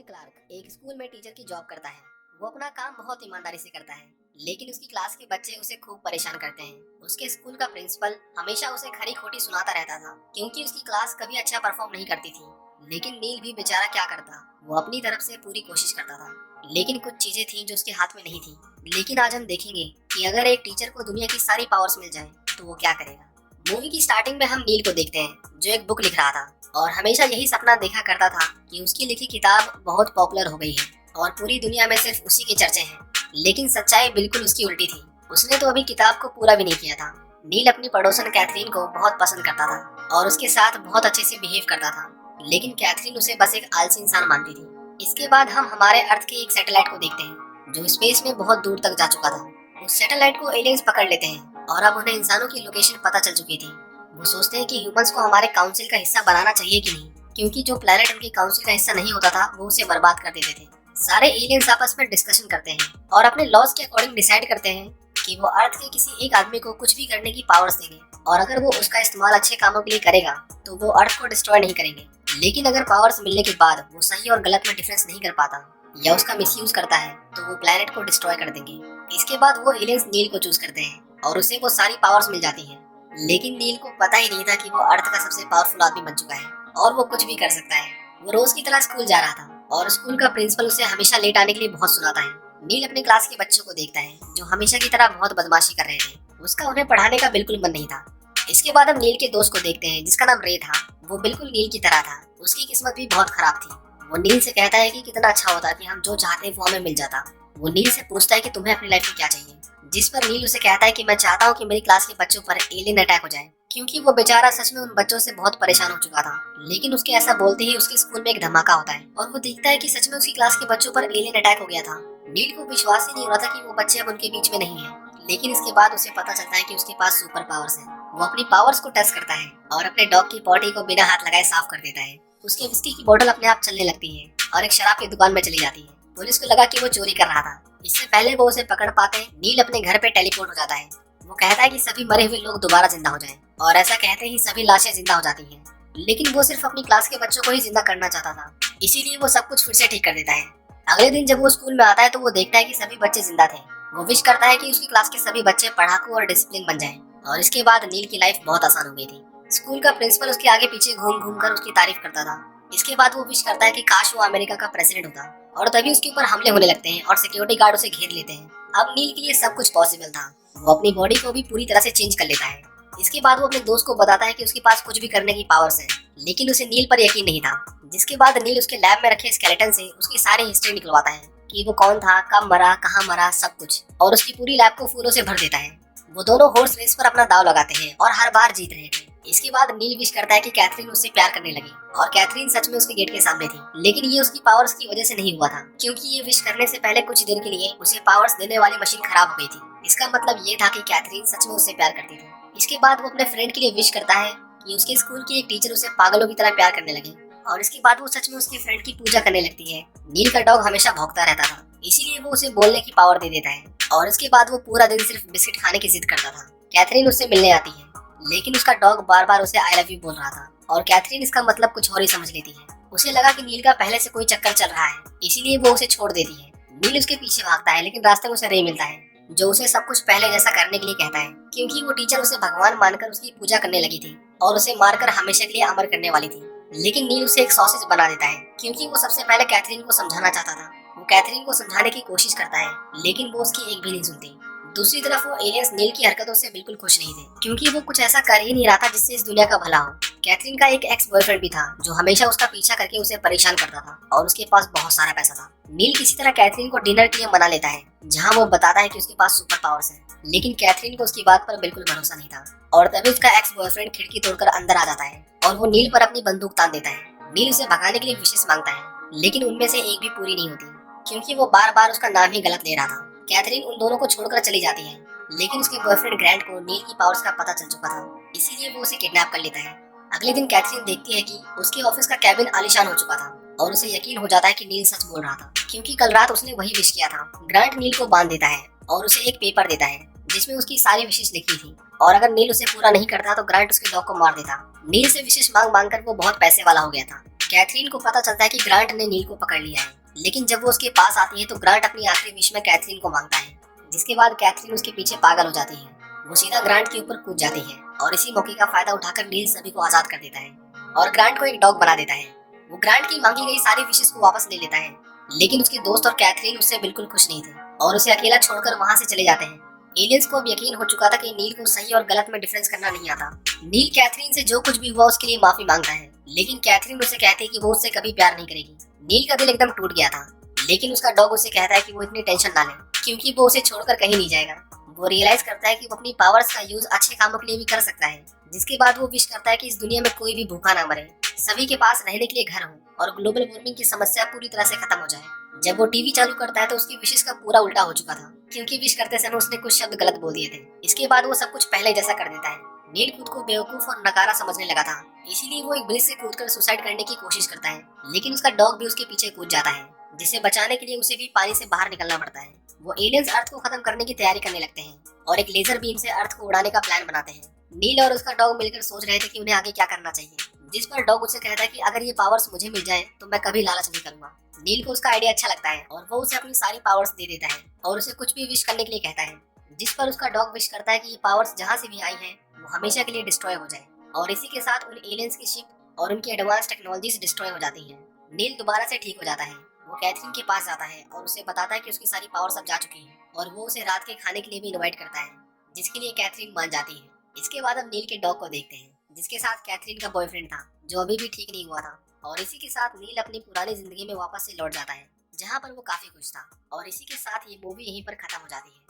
नील Clark एक school में teacher की जॉब करता है। वो अपना काम बहुत ईमानदारी से करता है, लेकिन उसकी क्लास के बच्चे उसे खूब परेशान करते हैं। उसके स्कूल का प्रिंसिपल हमेशा उसे खरी खोटी सुनाता रहता था, क्योंकि उसकी क्लास कभी अच्छा परफॉर्म नहीं करती थी। लेकिन नील भी बेचारा क्या करता, वो अपनी तरफ से पूरी कोशिश करता था। लेकिन कुछ चीजें थी जो उसके हाथ में नहीं थी। लेकिन आज हम देखेंगे कि अगर एक टीचर को दुनिया की सारी पावर्स मिल जाए तो वो क्या करेगा। मूवी की स्टार्टिंग में हम नील को देखते हैं, जो एक बुक लिख रहा था और हमेशा यही सपना देखा करता था कि उसकी लिखी किताब बहुत पॉपुलर हो गई है और पूरी दुनिया में सिर्फ उसी के चर्चे हैं। लेकिन सच्चाई बिल्कुल उसकी उल्टी थी। उसने तो अभी किताब को पूरा भी नहीं किया था। नील अपनी पड़ोसन कैथरीन को बहुत पसंद करता था और उसके साथ बहुत अच्छे से बिहेव करता था, लेकिन कैथरीन उसे बस एक आलसी इंसान मानती थी। इसके बाद हम हमारे अर्थ के एक सैटेलाइट को देखते हैं, जो स्पेस में बहुत दूर तक जा चुका था। उस सैटेलाइट को एलियंस पकड़ लेते हैं और अब उन्हें इंसानों की लोकेशन पता चल चुकी थी। वो सोचते हैं कि ह्यूमंस को हमारे काउंसिल का हिस्सा बनाना चाहिए कि नहीं, क्योंकि जो प्लेनेट उनके काउंसिल का हिस्सा नहीं होता था वो उसे बर्बाद कर देते थे। सारे एलियंस आपस में डिस्कशन करते हैं और अपने लॉज के अकॉर्डिंग डिसाइड करते हैं कि वो अर्थ के किसी एक आदमी को कुछ भी करने की पावर्स देंगे, और अगर वो उसका इस्तेमाल अच्छे कामों के लिए करेगा तो वो अर्थ को डिस्ट्रॉय नहीं करेंगे। लेकिन अगर पावर्स मिलने के बाद वो सही और गलत में डिफरेंस नहीं कर पाता या उसका मिसयूज करता है तो वो प्लेनेट को डिस्ट्रॉय कर देंगे। इसके बाद वो एलियंस नील को चूज करते हैं और उसे वो सारी पावर्स मिल जाती है। लेकिन नील को पता ही नहीं था कि वो अर्थ का सबसे पावरफुल आदमी बन चुका है और वो कुछ भी कर सकता है। वो रोज की तरह स्कूल जा रहा था और स्कूल का प्रिंसिपल उसे हमेशा लेट आने के लिए बहुत सुनाता है। नील अपने क्लास के बच्चों को देखता है जो हमेशा की तरह बहुत बदमाशी कर रहे थे। उसका उन्हें पढ़ाने का बिल्कुल मन नहीं था। इसके बाद हम नील के दोस्त को देखते हैं जिसका नाम रे था। वो बिल्कुल नील की तरह था। उसकी किस्मत भी बहुत खराब थी। वो नील से कहता है कि कितना अच्छा होता कि हम जो चाहते वो हमें मिल जाता। वो नील से पूछता है कि तुम्हें अपनी लाइफ में क्या चाहिए, जिस पर नील उसे कहता है कि मैं चाहता हूँ कि मेरी क्लास के बच्चों पर एलियन अटैक हो जाए, क्योंकि वो बेचारा सच में उन बच्चों से बहुत परेशान हो चुका था। लेकिन उसके ऐसा बोलते ही उसके स्कूल में एक धमाका होता है और वो देखता है कि सच में उसकी क्लास के बच्चों पर एलियन अटैक हो गया था। नील को विश्वास ही नहीं हो रहा था कि वो बच्चे अब उनके बीच में नहीं है। लेकिन इसके बाद उसे पता चलता है कि उसके पास सुपर पावर्स हैं। वो अपनी पावर्स को टेस्ट करता है और अपने डॉग की पॉटी को बिना हाथ लगाए साफ कर देता है। उसके विस्की की बोतल अपने आप चलने लगती है और एक शराब की दुकान में चली जाती है। पुलिस को लगा कि वो चोरी कर रहा था। इससे पहले वो उसे पकड़ पाते नील अपने घर पे टेलीपोर्ट हो जाता है। वो कहता है कि सभी मरे हुए लोग दोबारा जिंदा हो जाएं, और ऐसा कहते ही सभी लाशें जिंदा हो जाती हैं। लेकिन वो सिर्फ अपनी क्लास के बच्चों को ही जिंदा करना चाहता था, इसीलिए वो सब कुछ फिर से ठीक कर देता है। अगले दिन जब वो स्कूल में आता है तो वो देखता है कि सभी बच्चे जिंदा थे। वो विश करता है कि उसकी क्लास के सभी बच्चे पढ़ाकू और डिसिप्लिन बन जाएं, और इसके बाद नील की लाइफ बहुत आसान हो गई थी। स्कूल का प्रिंसिपल उसके आगे पीछे घूम घूम कर उसकी तारीफ करता था। इसके बाद वो विश करता है कि काश वो अमेरिका का प्रेसिडेंट होता, और तभी उसके ऊपर हमले होने लगते हैं और सिक्योरिटी गार्ड उसे घेर लेते हैं। अब नील के लिए सब कुछ पॉसिबल था। वो अपनी बॉडी को भी पूरी तरह से चेंज कर लेता है। इसके बाद वो अपने दोस्त को बताता है कि उसके पास कुछ भी करने की पावर्स है, लेकिन उसे नील पर यकीन नहीं था। जिसके बाद नील उसके लैब में रखे स्केलेटन से उसकी सारी हिस्ट्री निकलवाता है कि वो कौन था, कब मरा, कहाँ मरा, सब कुछ, और उसकी पूरी लैब को फूलों से भर देता है। वो दोनों हॉर्स रेस पर अपना दाव लगाते हैं और हर बार जीत रहे थे। इसके बाद नील विश करता है कि कैथरीन उससे प्यार करने लगी, और कैथरीन सच में उसके गेट के सामने थी। लेकिन ये उसकी पावर्स की वजह से नहीं हुआ था, क्योंकि ये विश करने से पहले कुछ देर के लिए उसे पावर्स देने वाली मशीन खराब हो गई थी। इसका मतलब ये था कि कैथरीन सच में उससे प्यार करती थी। इसके बाद वो अपने फ्रेंड के लिए विश करता है कि उसके स्कूल की एक टीचर उसे पागलों की तरह प्यार करने लगे, और इसके बाद वो सच में उसके फ्रेंड की पूजा करने लगती है। नील का डॉग हमेशा भौंकता रहता था, इसीलिए वो उसे बोलने की पावर दे देता है, और इसके बाद वो पूरा दिन सिर्फ बिस्किट खाने की जिद करता था। कैथरीन उससे मिलने आती है, लेकिन उसका डॉग बार बार उसे आई लव यू बोल रहा था, और कैथरीन इसका मतलब कुछ और ही समझ लेती है। उसे लगा कि नील का पहले से कोई चक्कर चल रहा है, इसीलिए वो उसे छोड़ देती है। नील उसके पीछे भागता है, लेकिन रास्ते में उसे रे मिलता है, जो उसे सब कुछ पहले जैसा करने के लिए कहता है, क्योंकि वो टीचर उसे भगवान मानकर उसकी पूजा करने लगी थी और उसे मारकर हमेशा के लिए अमर करने वाली थी। लेकिन नील उसे एक सॉसेज बना देता है, क्योंकि वो सबसे पहले कैथरीन को समझाना चाहता था। वो कैथरीन को समझाने की कोशिश करता है, लेकिन वो उसकी एक भी नहीं सुनती। दूसरी तरफ वो एलियंस नील की हरकतों से बिल्कुल खुश नहीं थे, क्योंकि वो कुछ ऐसा कर ही नहीं रहा था जिससे इस दुनिया का भला हो। कैथरीन का एक एक्स बॉयफ्रेंड भी था जो हमेशा उसका पीछा करके उसे परेशान करता था, और उसके पास बहुत सारा पैसा था। नील किसी तरह कैथरीन को डिनर के लिए मना लेता है, जहाँ वो बताता है कि उसके पास सुपर पावर्स है। लेकिन कैथरीन को उसकी बात पर बिल्कुल भरोसा नहीं था, और तभी उसका एक्स बॉयफ्रेंड खिड़की तोड़कर अंदर आ जाता है और वो नील पर अपनी बंदूक तान देता है। नील उसे भगाने के लिए विशेष मांगता है, लेकिन उनमें से एक भी पूरी नहीं होती, क्योंकि वो बार बार उसका नाम ही गलत ले रहा था। कैथरीन उन दोनों को छोड़कर चली जाती है, लेकिन उसके बॉयफ्रेंड ग्रैंट को नील की पावर्स का पता चल चुका था, इसीलिए वो उसे किडनैप कर लेता है। अगले दिन कैथरीन देखती है कि उसके ऑफिस का कैबिन आलीशान हो चुका था, और उसे यकीन हो जाता है कि नील सच बोल रहा था, क्योंकि कल रात उसने वही विश किया था। ग्रांट नील को बांध देता है और उसे एक पेपर देता है जिसमें उसकी सारी विशेष लिखी थी, और अगर नील उसे पूरा नहीं करता तो ग्रांट उसके डॉग को मार देता। नील से विशेष मांग मांग कर वो बहुत पैसे वाला हो गया था। कैथरीन को पता चलता है कि ग्रांट ने नील को पकड़ लिया है, लेकिन जब वो उसके पास आती है तो ग्रांट अपनी आखिरी विश में कैथरीन को मांगता है, जिसके बाद कैथरीन उसके पीछे पागल हो जाती है। वो सीधा ग्रांट के ऊपर कूद जाती है और इसी मौके का फायदा उठाकर नील सभी को आजाद कर देता है और ग्रांट को एक डॉग बना देता है। वो ग्रांट की मांगी गई सारी विशेष को वापस ले लेता है, लेकिन उसके दोस्त और कैथरीन उससे बिल्कुल खुश नहीं थे और उसे अकेला छोड़कर वहाँ से चले जाते हैं। एलियंस को अब यकीन हो चुका था कि नील को सही और गलत में डिफरेंस करना नहीं आता। नील कैथरीन से जो कुछ भी हुआ उसके लिए माफी मांगता है, लेकिन कैथरीन उसे कहती है कि वो उससे कभी प्यार नहीं करेगी। नील का दिल एकदम टूट गया था, लेकिन उसका डॉग उसे कहता है कि वो इतनी टेंशन ना ले, क्योंकि वो उसे छोड़कर कहीं नहीं जाएगा। वो रियलाइज करता है कि वो अपनी पावर्स का यूज अच्छे कामों के लिए भी कर सकता है, जिसके बाद वो विश करता है कि इस दुनिया में कोई भी भूखा ना मरे, सभी के पास रहने के लिए घर हो और ग्लोबल वार्मिंग की समस्या पूरी तरह से खत्म हो जाए। जब वो टीवी चालू करता है तो उसकी विशेष का पूरा उल्टा हो चुका था, क्योंकि विश करते समय उसने कुछ शब्द गलत बोल दिए थे। इसके बाद वो सब कुछ पहले जैसा कर देता है। नील खुद को बेवकूफ और नकारा समझने लगा था, इसीलिए वो एक ब्रिज से कूदकर सुसाइड करने की कोशिश करता है, लेकिन उसका डॉग भी उसके पीछे कूद जाता है, जिसे बचाने के लिए उसे भी पानी से बाहर निकलना पड़ता है। वो एलियंस अर्थ को खत्म करने की तैयारी करने लगते हैं और एक लेजर बीम से अर्थ को उड़ाने का प्लान बनाते हैं। नील और उसका डॉग मिलकर सोच रहे थे कि उन्हें आगे क्या करना चाहिए, जिस पर डॉग उसे कहता है कि अगर ये पावर्स मुझे मिल जाए तो मैं कभी लालच नहीं करूंगा। नील को उसका आइडिया अच्छा लगता है और वो उसे अपनी सारी पावर्स दे देता है और उसे कुछ भी विश करने के लिए कहता है, जिस पर उसका डॉग विश करता है कि ये पावर्स जहाँ से भी आई हैं वो हमेशा के लिए डिस्ट्रॉय हो जाए और इसी के साथ उन एलियंस की शिप और उनकी एडवांस टेक्नोलॉजीज डिस्ट्रॉय हो जाती हैं। नील दोबारा से ठीक हो जाता है। वो कैथरीन के पास जाता है और उसे बताता है कि उसकी सारी पावर्स अब जा चुकी हैं और वो उसे रात के खाने के लिए भी इनवाइट करता है, जिसके लिए कैथरीन मान जाती है। इसके बाद हम नील के डॉग को देखते हैं, जिसके साथ कैथरीन का बॉयफ्रेंड था, जो अभी भी ठीक नहीं हुआ था, और इसी के साथ नील अपनी पुरानी जिंदगी में वापस से लौट जाता है, जहाँ पर वो काफी खुश था। और इसी के साथ ये मूवी यहीं पर खत्म हो जाती है।